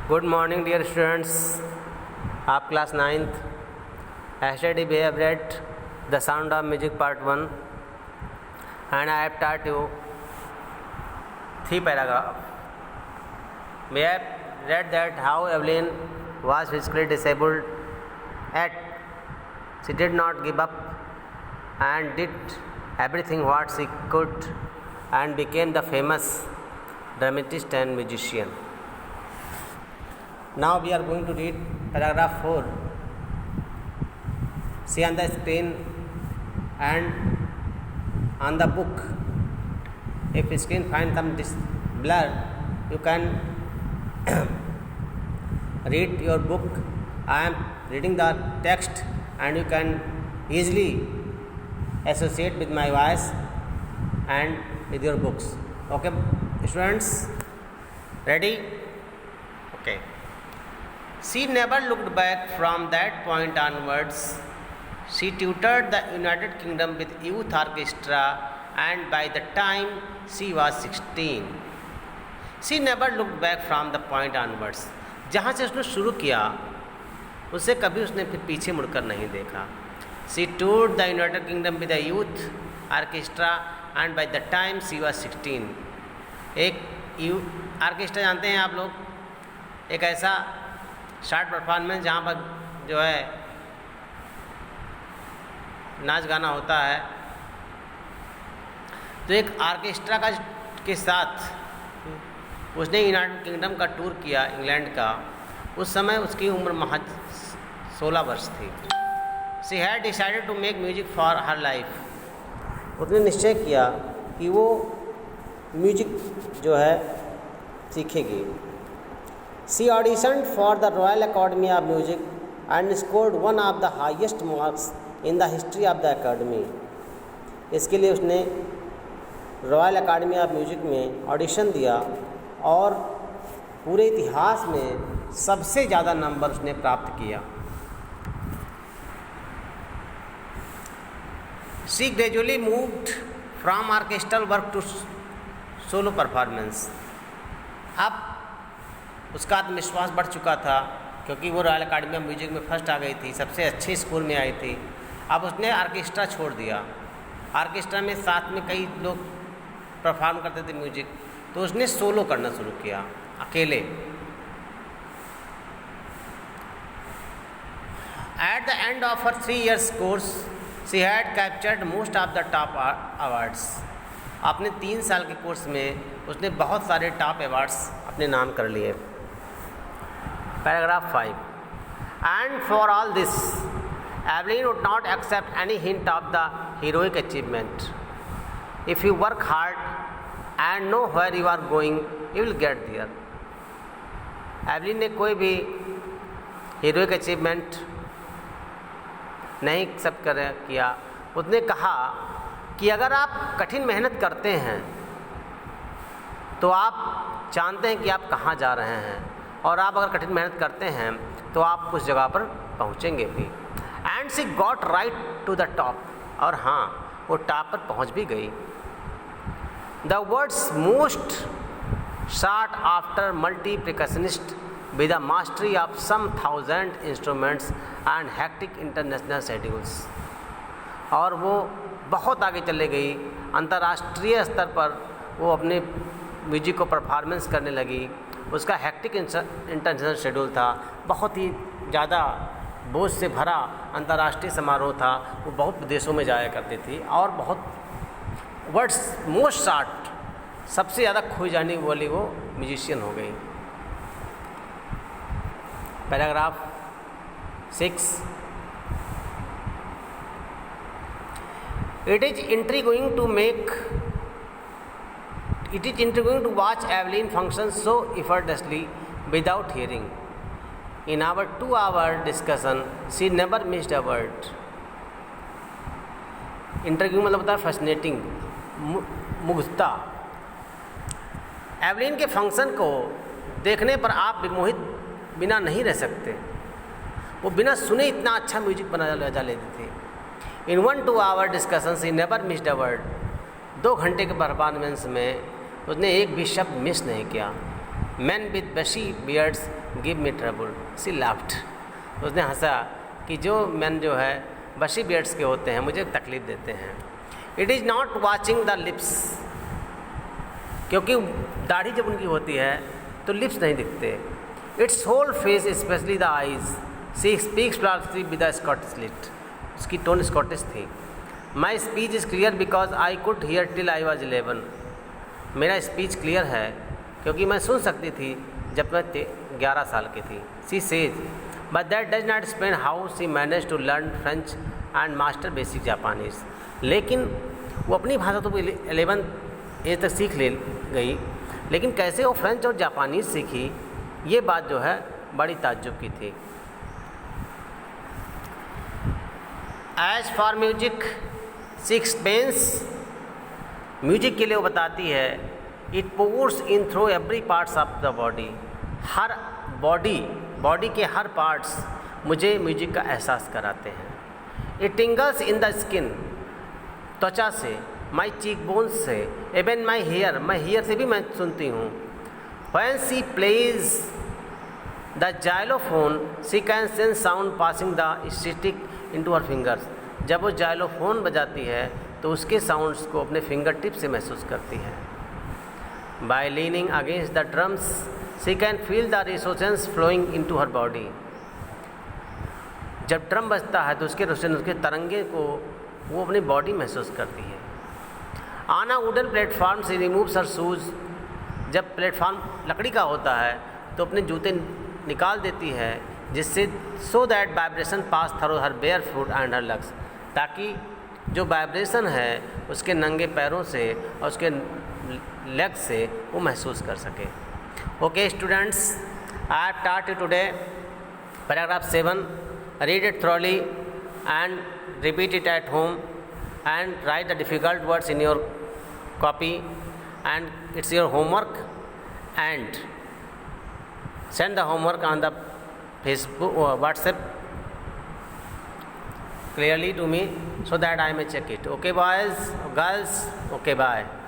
Good morning, dear students of class 9th. Yesterday we have read The Sound of Music Part 1 and I have taught you 3 paragraphs. We have read that how Evelyn was physically disabled, yet she did not give up and did everything what she could and became the famous dramatist and musician. Now we are going to read paragraph 4. See on the screen and on the book. If screen finds some blur, you can read your book. I am reading the text and you can easily associate with my voice and with your books. Okay, students, ready? Okay. She never looked back from that point onwards. She tutored the United Kingdom with youth orchestra, and by the time she was 16, she never looked back from the point onwards. जहाँ से उसने शुरू किया उससे कभी उसने फिर पीछे मुड़कर नहीं देखा. She toured the United Kingdom with a youth orchestra, and by the time she was 16, एक youth ऑर्केस्ट्रा जानते हैं आप लोग, एक ऐसा शार्ट परफॉर्मेंस जहाँ पर जो है नाच गाना होता है. तो एक ऑर्केस्ट्रा के साथ उसने यूनाइटेड किंगडम का टूर किया इंग्लैंड का. उस समय उसकी उम्र महज 16 वर्ष थी. She had decided to make music for her life. उसने निश्चय किया कि वो म्यूजिक जो है सीखेगी. She auditioned for the Royal Academy of Music and scored one of the highest marks in the history of the Academy. इसके लिए उसने रॉयल अकादमी ऑफ म्यूजिक में ऑडिशन दिया और पूरे इतिहास में सबसे ज़्यादा नंबर उसने प्राप्त किया. She gradually moved from orchestral work to solo performance. अब उसका आत्मविश्वास बढ़ चुका था क्योंकि वो रॉयल अकादमी ऑफ म्यूजिक में फर्स्ट आ गई थी, सबसे अच्छे स्कूल में आई थी. अब उसने ऑर्केस्ट्रा छोड़ दिया. ऑर्केस्ट्रा में साथ में कई लोग परफॉर्म करते थे म्यूजिक, तो उसने सोलो करना शुरू किया अकेले. At the end of her 3 years course she had captured most of the top awards. अपने 3 साल के कोर्स में उसने बहुत सारे टॉप अवार्ड्स अपने नाम कर लिए. Paragraph 5. And for all this, Evelyn would not accept any hint of the heroic achievement. If you work hard and know where you are going, you will get there. Evelyn ने कोई भी heroic achievement नहीं accept किया. उसने कहा कि अगर आप कठिन मेहनत करते हैं तो आप जानते हैं कि आप कहाँ जा रहे हैं, और आप अगर कठिन मेहनत करते हैं तो आप उस जगह पर पहुँचेंगे भी. And she got right to the top. और हाँ, वो टॉप पर पहुँच भी गई. The world's most sought after multi percussionist with the mastery of some 1000 instruments and hectic international schedules. और वो बहुत आगे चले गई. अंतर्राष्ट्रीय स्तर पर वो अपने म्यूजिक को परफॉर्मेंस करने लगी. उसका हैक्टिक इंटरनेशनल शेड्यूल था, बहुत ही ज़्यादा बोझ से भरा अंतर्राष्ट्रीय समारोह था. वो बहुत देशों में जाया करती थी और बहुत वर्ड्स मोस्ट शॉर्ट, सबसे ज़्यादा खोई जाने वाली वो म्यूजिशियन हो गई. Paragraph 6. It is intriguing to watch Evelyn function so effortlessly without hearing. In our 2-hour discussion, she never missed a word. Intriguing मतलब होता है फैसिनेटिंग, मुग्धता. एवलिन के फंक्शन को देखने पर आप विमोहित बिना नहीं रह सकते. वो बिना सुने इतना अच्छा म्यूजिक बना लेती थी. In 1-2-hour discussion, she never missed a word. 2 घंटे के परफॉर्मेंस में उसने एक भी शब्द मिस नहीं किया. Men with bushy beards give me trouble. She laughed. उसने हंसा कि जो men जो है bushy beards के होते हैं मुझे तकलीफ देते हैं. It is not watching the lips. क्योंकि दाढ़ी जब उनकी होती है तो लिप्स नहीं दिखते. Its whole face, especially the eyes. She speaks fluently with a Scottish lilt. उसकी टोन स्कॉटिश थी. My speech is clear because I could hear till I was 11. मेरा स्पीच क्लियर है क्योंकि मैं सुन सकती थी जब मैं 11 साल की थी. She says, but that does not explain how she managed to learn French and master basic Japanese. लेकिन वो अपनी भाषा तो 11 एज तक सीख ले गई, लेकिन कैसे वो फ्रेंच और जापानीज़ सीखी, ये बात जो है बड़ी ताज्जुब की थी. As for music, she explains, music के लिए वो बताती है, it pours in through every parts of the body. हर बॉडी के हर पार्ट्स मुझे म्यूजिक का एहसास कराते हैं. It tingles in the skin, त्वचा से, माई चीक बोन्स से, इवन माई हेयर, मैं हेयर से भी मैं सुनती हूँ. When she plays the xylophone she can sense sound passing the stick into her fingers. जब वो जाइलोफोन बजाती है तो उसके साउंड्स को अपने फिंगर टिप से महसूस करती है. By leaning against the drums she can feel the resonance flowing into her body. जब ड्रम बजता है तो उसके तरंगे को वो अपनी बॉडी महसूस करती है. On a wooden platform she removes her shoes. जब प्लेटफॉर्म लकड़ी का होता है तो अपने जूते निकाल देती है, जिससे so that vibration pass through her bear foot and her legs, ताकि जो वाइब्रेशन है उसके नंगे पैरों से और उसके लेग से वो महसूस कर सके. Okay students, I have taught you today paragraph 7. Read it thoroughly and repeat it at home and right the difficult words in your copy and it's your homework. And send the homework on the Facebook or WhatsApp clearly to me so that I may check it. Okay boys, girls, okay, bye.